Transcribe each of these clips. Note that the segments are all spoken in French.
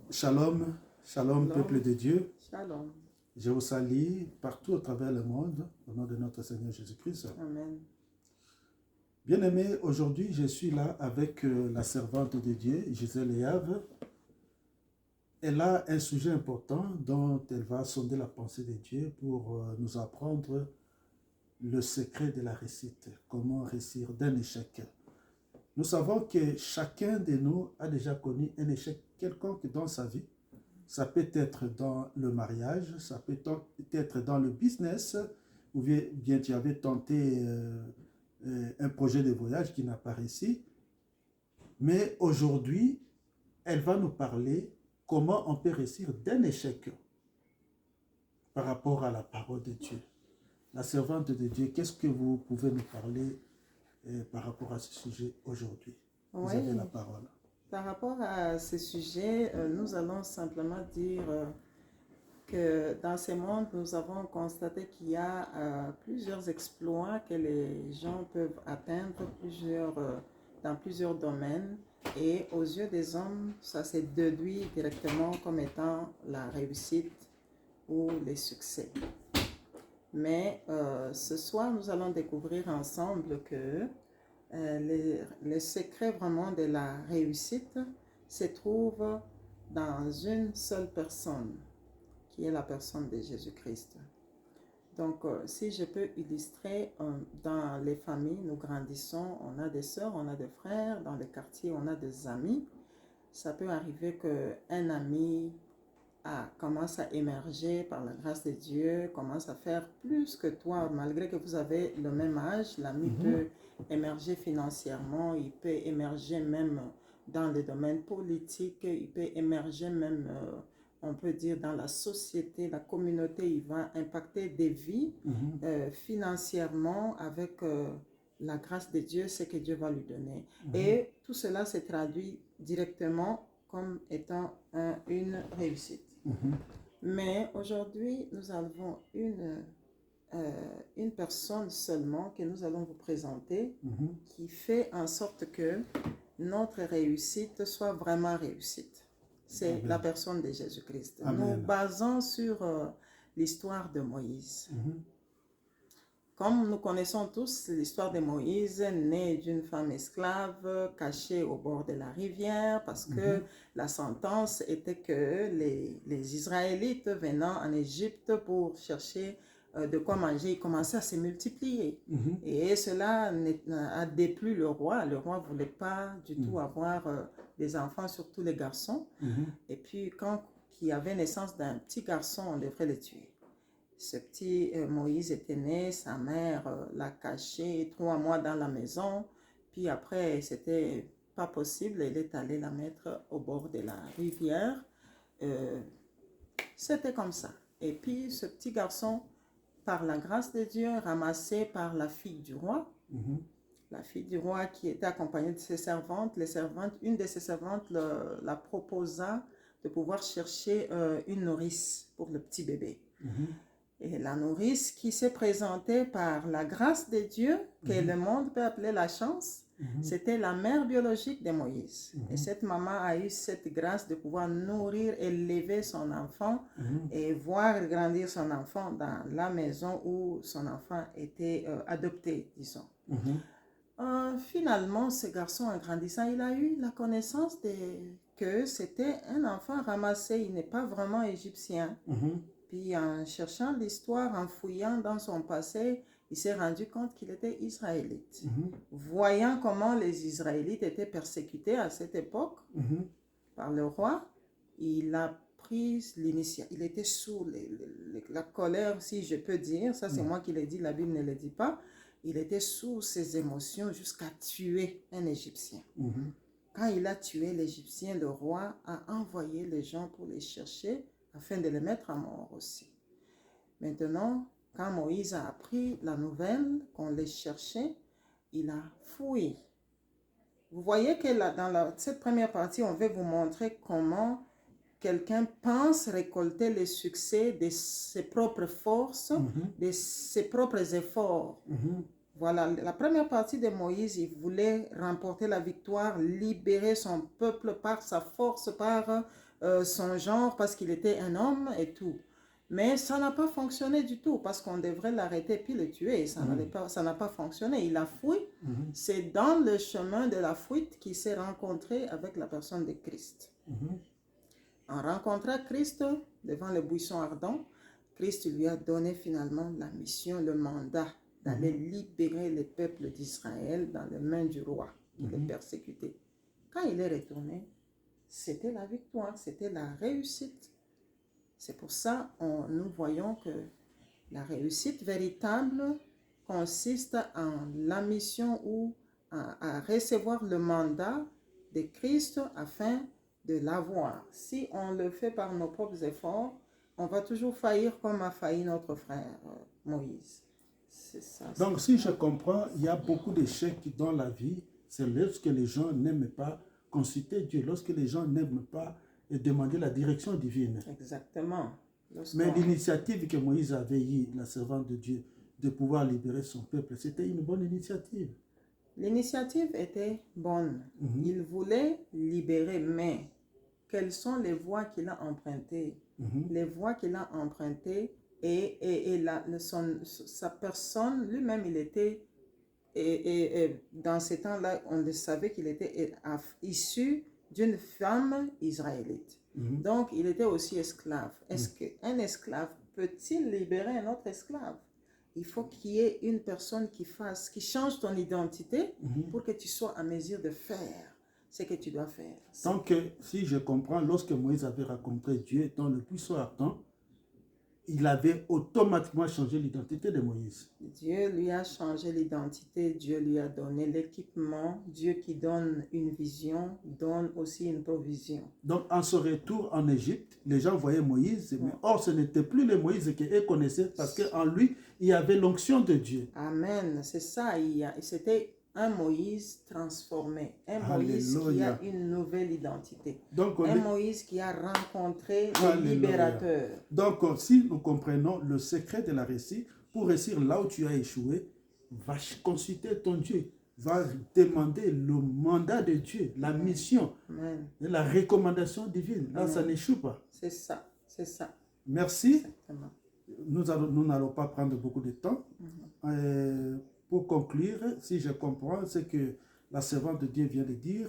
Shalom, shalom peuple Shalom. de Dieu. Shalom. Je vous salue partout à travers le monde au nom de notre Seigneur Jésus-Christ. Amen. Bien-aimés, aujourd'hui je suis là avec la servante de Dieu, Gisèle Yave. Elle a un sujet important dont elle va sonder la pensée de Dieu pour nous apprendre le secret de la réussite, comment réussir d'un échec. Nous savons que chacun de nous a déjà connu un échec quelconque dans sa vie. Ça peut être dans le mariage, ça peut être dans le business, ou bien tu avais tenté un projet de voyage qui n'a pas réussi. Mais aujourd'hui, elle va nous parler comment on peut réussir d'un échec par rapport à la parole de Dieu. La servante de Dieu, qu'est-ce que vous pouvez nous parler par rapport à ce sujet aujourd'hui? Vous avez la Oui, parole. par rapport à ce sujet, nous allons simplement dire que dans ce monde, nous avons constaté qu'il y a plusieurs exploits que les gens peuvent atteindre dans plusieurs domaines. Et aux yeux des hommes, ça s'est déduit directement comme étant la réussite ou les succès. Mais ce soir, nous allons découvrir ensemble que le secret vraiment de la réussite se trouve dans une seule personne, qui est la personne de Jésus-Christ. Donc, si je peux illustrer, dans les familles, nous grandissons, on a des sœurs, on a des frères, dans les quartiers, on a des amis. Ça peut arriver qu'un ami commence à émerger par la grâce de Dieu, commence à faire plus que toi, malgré que vous avez le même âge. L'ami peut émerger financièrement, il peut émerger même dans le domaine politique, il peut émerger même, on peut dire, dans la société, la communauté. Il va impacter des vies financièrement avec la grâce de Dieu, ce que Dieu va lui donner. Et tout cela se traduit directement comme étant une réussite. Mais aujourd'hui, nous avons une personne seulement que nous allons vous présenter qui fait en sorte que notre réussite soit vraiment réussite. C'est la personne de Jésus-Christ. Nous basons sur l'histoire de Moïse. Comme nous connaissons tous l'histoire de Moïse, né d'une femme esclave, cachée au bord de la rivière, parce que la sentence était que les Israélites venant en Égypte pour chercher de quoi manger, ils commençaient à se multiplier. Et cela a déplu le roi. Le roi ne voulait pas du tout avoir des enfants, surtout les garçons. Et puis, quand il y avait naissance d'un petit garçon, on devrait le tuer. Ce petit Moïse était né, sa mère l'a caché 3 mois dans la maison. Puis après, c'était pas possible, elle est allée la mettre au bord de la rivière. C'était comme ça. Et puis ce petit garçon, par la grâce de Dieu, ramassé par la fille du roi, la fille du roi qui était accompagnée de ses servantes, une de ses servantes la proposa de pouvoir chercher une nourrice pour le petit bébé. Et la nourrice qui s'est présentée par la grâce de Dieu, que le monde peut appeler la chance, c'était la mère biologique de Moïse. Et cette maman a eu cette grâce de pouvoir nourrir, élever son enfant et voir grandir son enfant dans la maison où son enfant était adopté, disons. Finalement, ce garçon, en grandissant, il a eu la connaissance que c'était un enfant ramassé. Il n'est pas vraiment égyptien. Puis en cherchant l'histoire, en fouillant dans son passé, il s'est rendu compte qu'il était israélite. Voyant comment les Israélites étaient persécutés à cette époque par le roi, il a pris l'initiative. Il était sous la colère, si je peux dire. Ça, c'est moi qui l'ai dit, la Bible ne le dit pas. Il était sous ses émotions jusqu'à tuer un Égyptien. Quand il a tué l'Égyptien, le roi a envoyé les gens pour les chercher afin de les mettre à mort aussi. Maintenant, quand Moïse a appris la nouvelle qu'on les cherchait, il a fui. Vous voyez que dans cette première partie, on veut vous montrer comment quelqu'un pense récolter le succès de ses propres forces, de ses propres efforts. Voilà, la première partie de Moïse, il voulait remporter la victoire, libérer son peuple par sa force, par son genre parce qu'il était un homme et tout. Mais ça n'a pas fonctionné du tout parce qu'on devrait l'arrêter puis le tuer. Ça n'a pas fonctionné. Il a fui. C'est dans le chemin de la fuite qu'il s'est rencontré avec la personne de Christ. En rencontrant Christ devant le buisson ardent, Christ lui a donné finalement la mission, le mandat d'aller libérer le peuple d'Israël dans les mains du roi qui les persécutait. Quand il est retourné, c'était la victoire, c'était la réussite. C'est pour ça que nous voyons que la réussite véritable consiste en la mission ou à recevoir le mandat de Christ afin de l'avoir. Si on le fait par nos propres efforts, on va toujours faillir comme a failli notre frère Moïse. C'est ça. Donc, si je comprends, il y a beaucoup d'échecs dans la vie. C'est lorsque les gens n'aiment pas consulter Dieu, lorsque les gens n'aiment pas demander la direction divine. Exactement. Mais l'initiative que Moïse avait eue, la servante de Dieu, de pouvoir libérer son peuple, c'était une bonne initiative. L'initiative était bonne. Il voulait libérer, mais quelles sont les voies qu'il a empruntées? Les voies qu'il a empruntées et sa personne, lui-même, il était, dans ces temps-là, on le savait qu'il était issu d'une femme israélite. Donc, il était aussi esclave. Est-ce qu'un esclave peut-il libérer un autre esclave? Il faut qu'il y ait une personne qui change ton identité pour que tu sois en mesure de faire ce que tu dois faire. Donc, si je comprends, lorsque Moïse avait rencontré Dieu dans le buisson ardent, il avait automatiquement changé l'identité de Moïse. Dieu lui a changé l'identité, Dieu lui a donné l'équipement. Dieu qui donne une vision, donne aussi une provision. Donc, en son retour en Égypte, les gens voyaient Moïse, mais or, ce n'était plus le Moïse qu'ils connaissaient parce qu'en lui, il y avait l'onction de Dieu. Amen, c'est ça. C'était un Moïse transformé, un Moïse qui a une nouvelle identité, donc, un Moïse qui a rencontré le libérateur. Donc, si nous comprenons le secret de la réussite, pour réussir là où tu as échoué, va consulter ton Dieu, va demander le mandat de Dieu, la mission, la recommandation divine. Là, ça n'échoue pas. C'est ça, c'est ça. Merci. Exactement. Nous n'allons pas prendre beaucoup de temps. Pour conclure, si je comprends ce que la servante de Dieu vient de dire,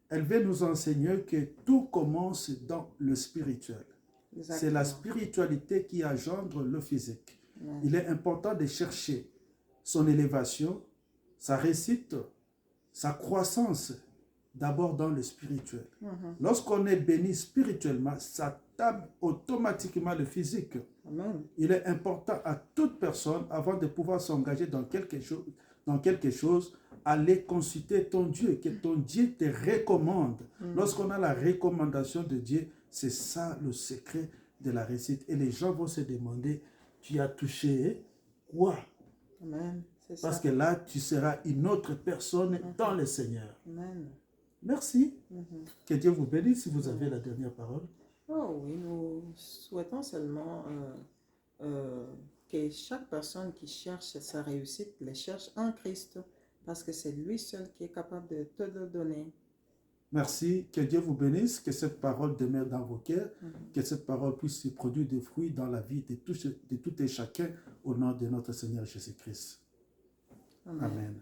elle veut nous enseigner que tout commence dans le spirituel. C'est la spiritualité qui engendre le physique. Il est important de chercher son élévation, sa réussite, sa croissance, d'abord dans le spirituel. Lorsqu'on est béni spirituellement, ça tape automatiquement le physique. Amen. Il est important à toute personne, avant de pouvoir s'engager dans quelque chose, aller consulter ton Dieu, que ton Dieu te recommande. Lorsqu'on a la recommandation de Dieu, c'est ça le secret de la réussite. Et les gens vont se demander, tu as touché quoi? Amen. Parce que là, tu seras une autre personne dans le Seigneur. Amen. Merci. Que Dieu vous bénisse si vous avez la dernière parole. Oh oui, nous souhaitons seulement que chaque personne qui cherche sa réussite le cherche en Christ, parce que c'est lui seul qui est capable de te le donner. Merci, que Dieu vous bénisse, que cette parole demeure dans vos cœurs, que cette parole puisse se produire des fruits dans la vie de tout et chacun au nom de notre Seigneur Jésus-Christ. Amen.